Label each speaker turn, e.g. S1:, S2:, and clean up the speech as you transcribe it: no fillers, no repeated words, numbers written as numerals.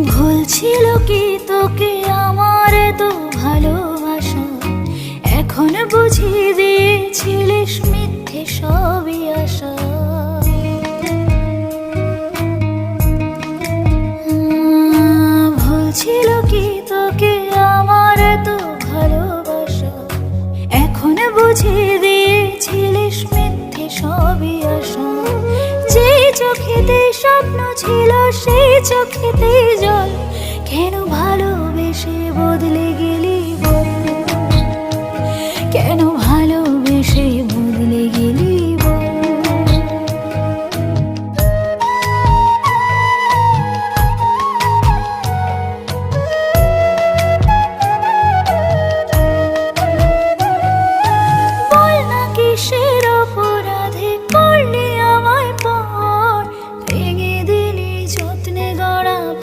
S1: ভুল ছিল কি তোকে আমার তো ভালোবাসা, এখন বুঝিয়ে দিয়েছিলিস মিথ্যে সবই আশা। ভুল ছিল কি তোকে আমার তো ভালোবাসা, এখন বুঝিয়ে দিয়েছিলিস মিথ্যে সবই আশা। যে চোখেতে স্বপ্ন ছিল সেই চোখেতে জল, কেন